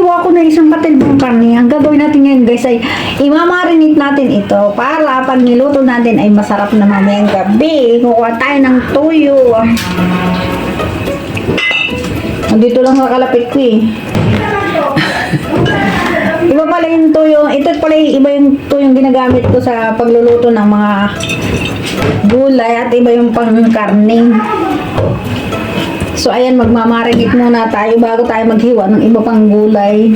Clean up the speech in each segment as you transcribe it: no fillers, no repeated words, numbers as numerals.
naghiwa ko na isang katilbong karne. Ang gagawin natin ngayon guys ay imamarinate natin ito para pag niluto natin ay masarap na mamayang gabi. Kukuha tayo ng tuyo. Dito lang kakalapit ko eh. Iba pala yung tuyo. Ito pala iba yung tuyong ginagamit ko sa pagluluto ng mga gulay at iba yung pang karne. So ayan, magmamarinate muna tayo bago tayo maghiwa ng iba pang gulay.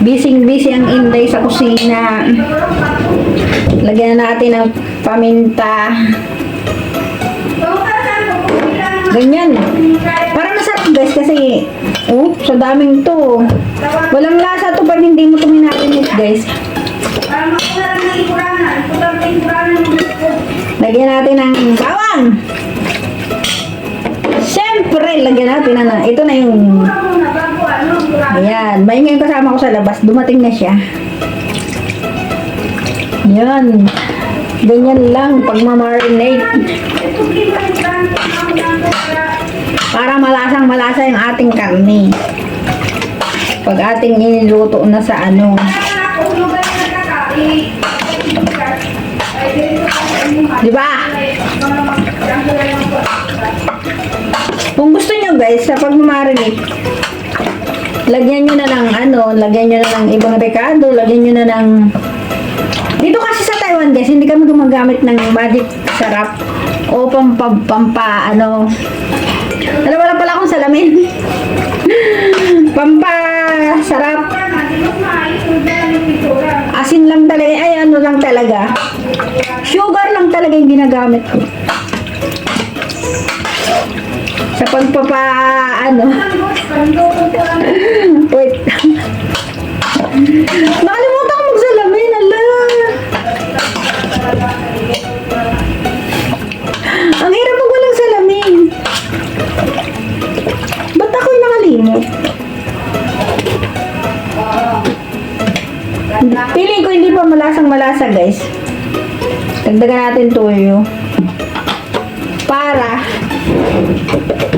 Busy ang Inday sa kusina. Lagyan na natin ng paminta. Ganyan. Para masarap guys kasi sa daming to. Walang lasa to pag hindi mo tuminarinate guys. Lagyan natin ng bawang. Siyempre, lagyan natin na. Ito na yung... Ayan. May ngayon kasama ko sa labas. Dumating na siya. Yan. Ganyan lang pag mamarinate. Para malasang malasa yung ating karne. Pag ating iniluto na sa ano. Diba? Kung gusto nyo guys, sa pagmamarinate, lagyan nyo na ng lagyan nyo na ng ibang rekado, lagyan nyo na ng... Dito kasi sa Taiwan guys, hindi kami gumagamit ng magic sarap o wala pala akong salamin. Sarap. Asin lang talaga, lang talaga. Sugar lang talaga yung ginagamit ko. Sa wait. Nakalimutan ko magsalamin, ala. Ang hirap pag walang salamin. Ba't ako'y nakalimot? Piling ko hindi pa malasang malasa guys. Dagdagan natin tuyo. Para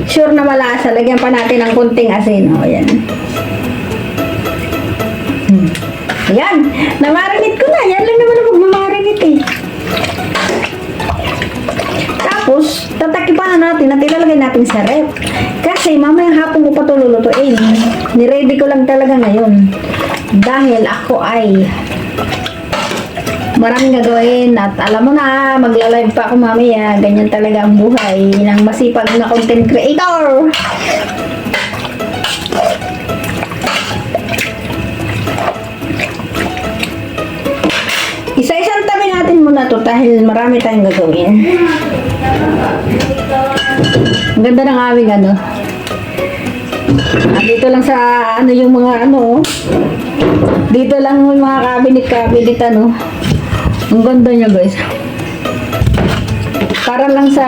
sure na malasa, lagyan pa natin ng kunting asin. Ayan. Ayan. Namarinate ko na. Yan lang naman ang magmamarinate eh. Tapos, tatakipan na natin at ilalagay natin sa rep. Kasi mamayang hapon ko pa ito lulutuin. Niready ko lang talaga ngayon. Dahil ako ay maraming gagawin at alam mo na, magla-live pa ako mamaya. Ganyan talaga ang buhay ng masipag na content creator. Isa-isang tabi natin muna to dahil marami tayong gagawin. Ang ganda ng aming dito lang sa yung mga dito lang yung mga cabinet ang ganda niya guys. Para lang sa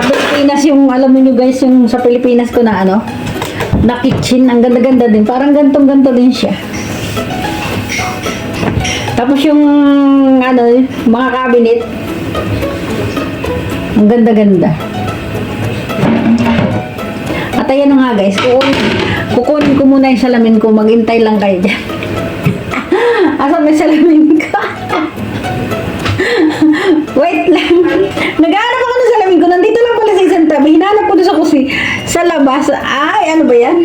Pilipinas yung alam mo nyo guys, yung sa Pilipinas ko na na kitchen, ang ganda-ganda din, parang gantong-ganto din siya. Tapos yung mga cabinet ang ganda-ganda. At ayan na nga guys, kukunin ko muna yung salamin ko, maghintay lang kayo dyan. Asan may salamin ka? Wait lang. Naghahanap ako ng salamin ko. Nandito lang pala sa isang tabi. Hinahanap ko doon sa sa labas. Ay, ano ba yan?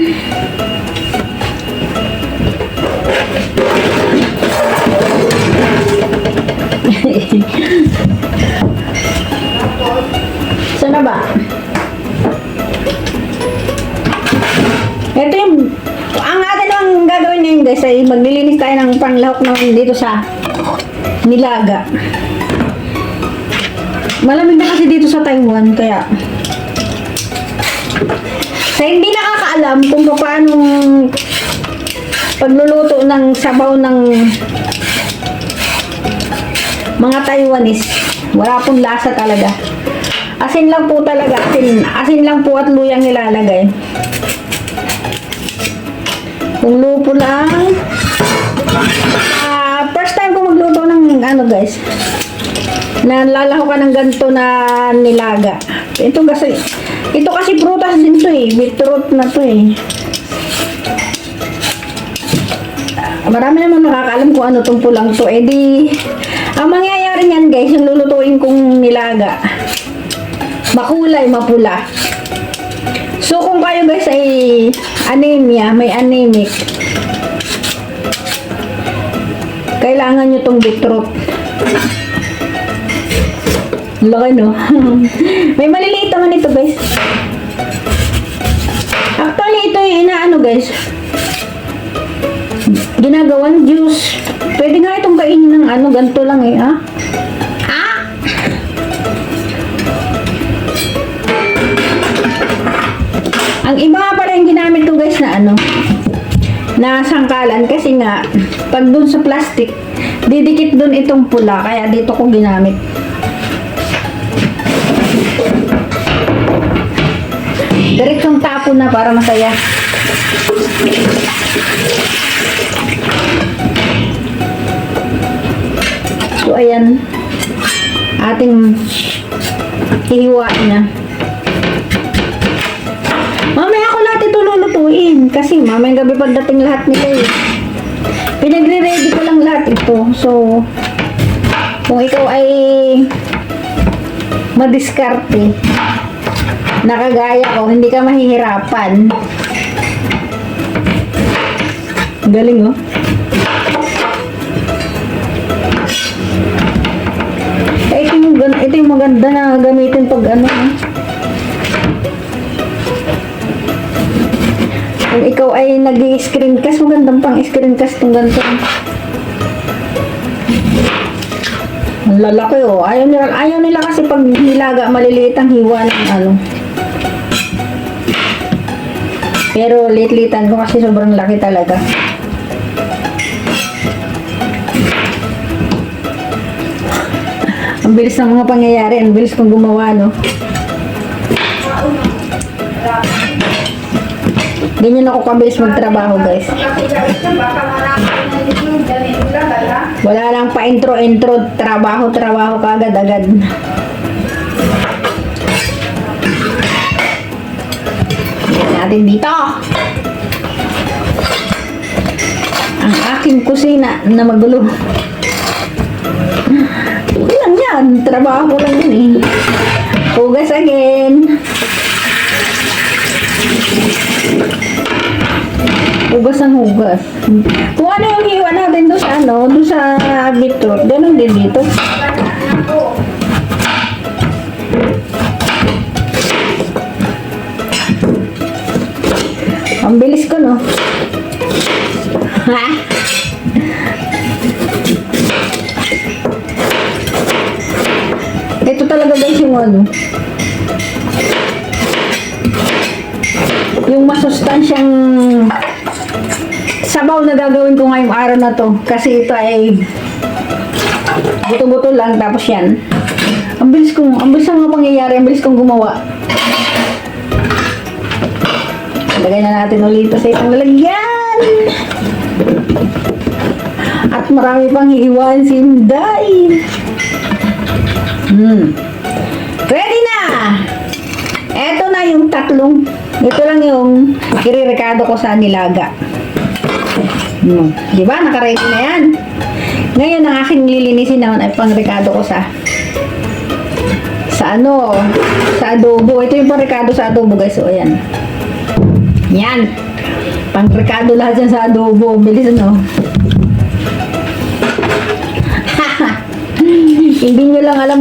Saan na ba? Ito yung ang atin ang gagawin ngayon guys ay maglilinis tayo ng panglahok naman dito sa nilaga. Malamig na kasi dito sa Taiwan kaya sa hindi nakakaalam kung paano pagluluto ng sabaw ng mga Taiwanese, wala pong lasa talaga. Asin lang po talaga, asin lang po at luyang nilalagay. Kung lupo lang. First time ko magluto ng guys. Nalalaho ka ng ganito na nilaga. Ito kasi Ito kasi prutas din to eh. Beetroot na to eh. Marami naman nakakaalam kung ano tong pulang to. Eh di, ang mangyayari niyan guys, yung lulutuin kong nilaga, makulay, mapula. So kung kayo guys ay anemia, may anemic, kailangan nyo tong beetroot. Laki no? May maliliit naman ito guys. Actually ito yung inaano guys, ginagawang juice. Pwede nga itong kainin ng ano, ganito lang eh, ha? Ah! Ang iba nga pala yung ginamit ko guys na ano, na sangkalan kasi nga, pag dun sa plastic, didikit dun itong pula, kaya dito ko ginamit. Diretsong tapo na para masaya. So, ayan. Ating hihiwain na. Mamaya ako lahat ito lulutuin. Kasi mamayang gabi pagdating lahat nila eh. Pinagre-ready ko lang lahat ito. So, kung ikaw ay madiskarte, nakagaya ko, hindi ka mahihirapan. Galing oh. Eh, ito yung maganda na gamitin pag ano eh. Kung ikaw ay nag-i-screencast, magandang pang screencast itong ganito. Ang lalaki oh. Ayaw nila kasi pag nilaga, maliliit ang hiwa ng ano. Pero liit-liitan ko kasi sobrang laki talaga. Ang bilis ng mga pangyayari, ang bilis kong gumawa, no? Ganyan ako kabilis magtrabaho, guys. Wala lang pa intro, trabaho kagad-agad. Natin dito ang aking kusina na magulo. Lang yan, trabaho ko lang yun eh. Hugas again. Hugas ang hugas. Kung ano yung hiwa natin doon sa ano, doon sa beetroot, ganun din dito. Ang bilis ko, no? Ha? Ito talaga guys yung ano, yung masustansyang sabaw na gagawin ko ngayong araw na to. Kasi ito ay buto-buto lang, tapos yan. Ang bilis ang mga pangyayari, ang bilis kong gumawa. Lagay na natin ulit sa isang lalagyan. At marami pang hihiwan si Inday. Ready na! Eto na yung tatlong. Ito lang yung iririkado ko sa nilaga. Diba? Nakaready na yan. Ngayon, ang aking lilinisin naman ay pang-rikado ko sa ano? Sa adobo. Ito yung pang-rikado sa adobo, guys. So, ayan. Yan. Pang-rikado lahat yan sa adobo. Bilis, no? Hindi nyo lang alam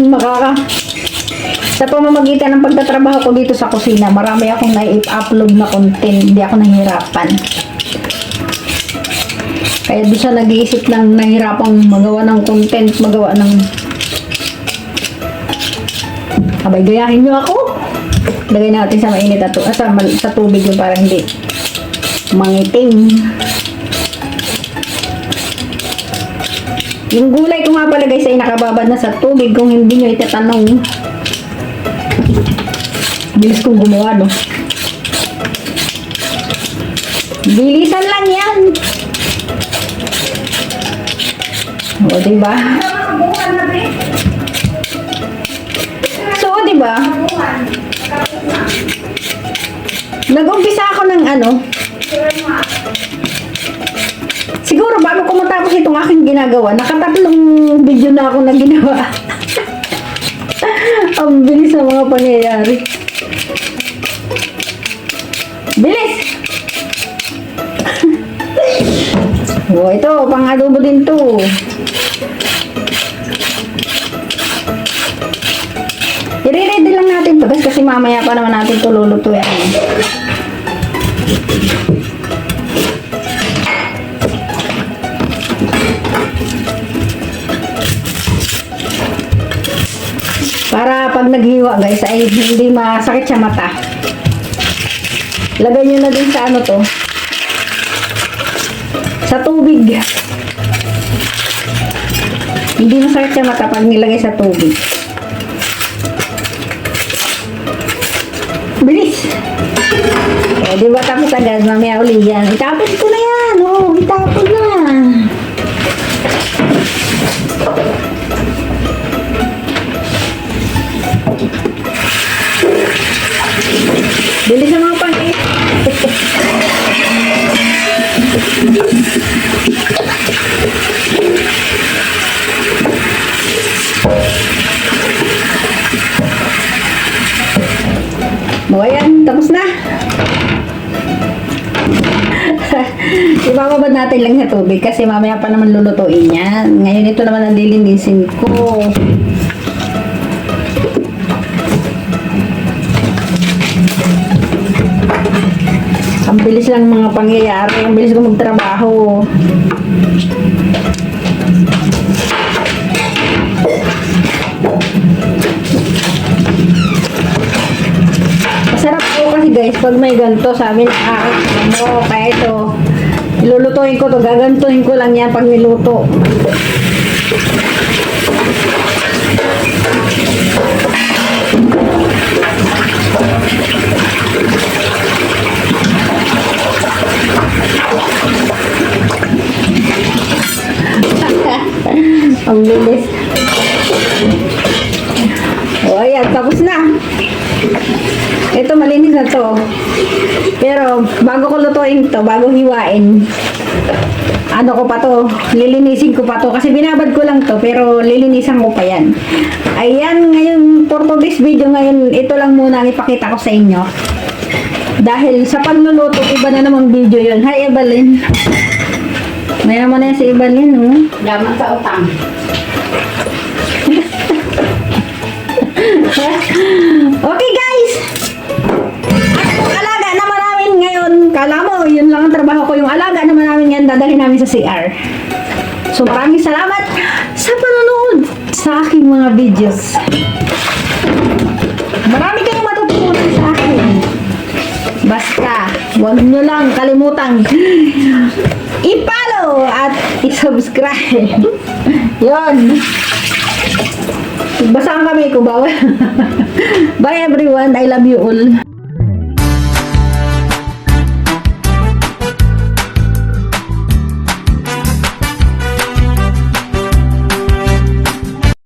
sa pamamagitan ng pagtatrabaho ko dito sa kusina, marami akong na-upload na content. Hindi ako nahihirapan. Kaya doon siya nag-iisip ng nahirapang magawa ng content, magawa ng abay, gayahin nyo ako. Lagay natin sa mainit at sa tubig yung parang hindi mangitim. Yung gulay ko nga pala guys ay nakababad na sa tubig. Kung hindi nyo itatanong, bilis kong gumawa, no? Bilisan lang yan. O, diba? So, diba? Nag-umpisa ako ng ano, siguro bago ko matapos itong aking ginagawa, nakatatlong video na ako na ginawa. Ang bilis ng mga pangyayari. Bilis! Oh, ito, pang-adobo din to. I-ready lang natin to guys kasi mamaya pa naman natin to lulutuin. Para pag naghiwa guys ay hindi masakit sa mata. Lagay nyo na din sa ano to. Sa tubig. Hindi masakit sa mata pag nilagay sa tubig. Bilis! Eh, di ba tapos agad? Mamaya uli yan. Itapon ko na yan! Oh, itapon na! Bilis na mga pang-i. O, ayan, tapos na. Ibababad natin lang sa tubig kasi mamaya pa naman lulutuin yan. Ngayon ito naman ang lilinisin ko. Ang bilis lang mga pangyayari. Ang bilis ko magtrabaho. Masarap po kasi guys pag may ganito sa amin ano, kaya ito ilulutuin ko to, gagantuhin ko lang yan pag niluto. Ang bilis. O ayan, tapos na. Ito malinis na to. Pero bago ko lutuin to, bago hiwain, ano ko pa to, lilinisin ko pa to kasi binabad ko lang to pero lilinisan ko pa yan. Ayan, ngayon for today's video ngayon, ito lang muna ang ipakita ko sa inyo. Dahil sa pagluluto, iba na namang video yun. Hi Evelyn. Mayaman na yan si Evelyn, no? Yaman sa utang. Okay guys! Ang alaga naman namin ngayon, kala mo, yun lang ang trabaho ko. Yung alaga naman namin ngayon, dadalhin namin sa CR. So maraming salamat sa panonood sa aking mga videos. Marami kayong matutunan sa akin. Basta, huwag nyo lang kalimutang i-follow at i-subscribe. Yun. Basa ang kamay ko, bawal. Bye everyone, I love you all.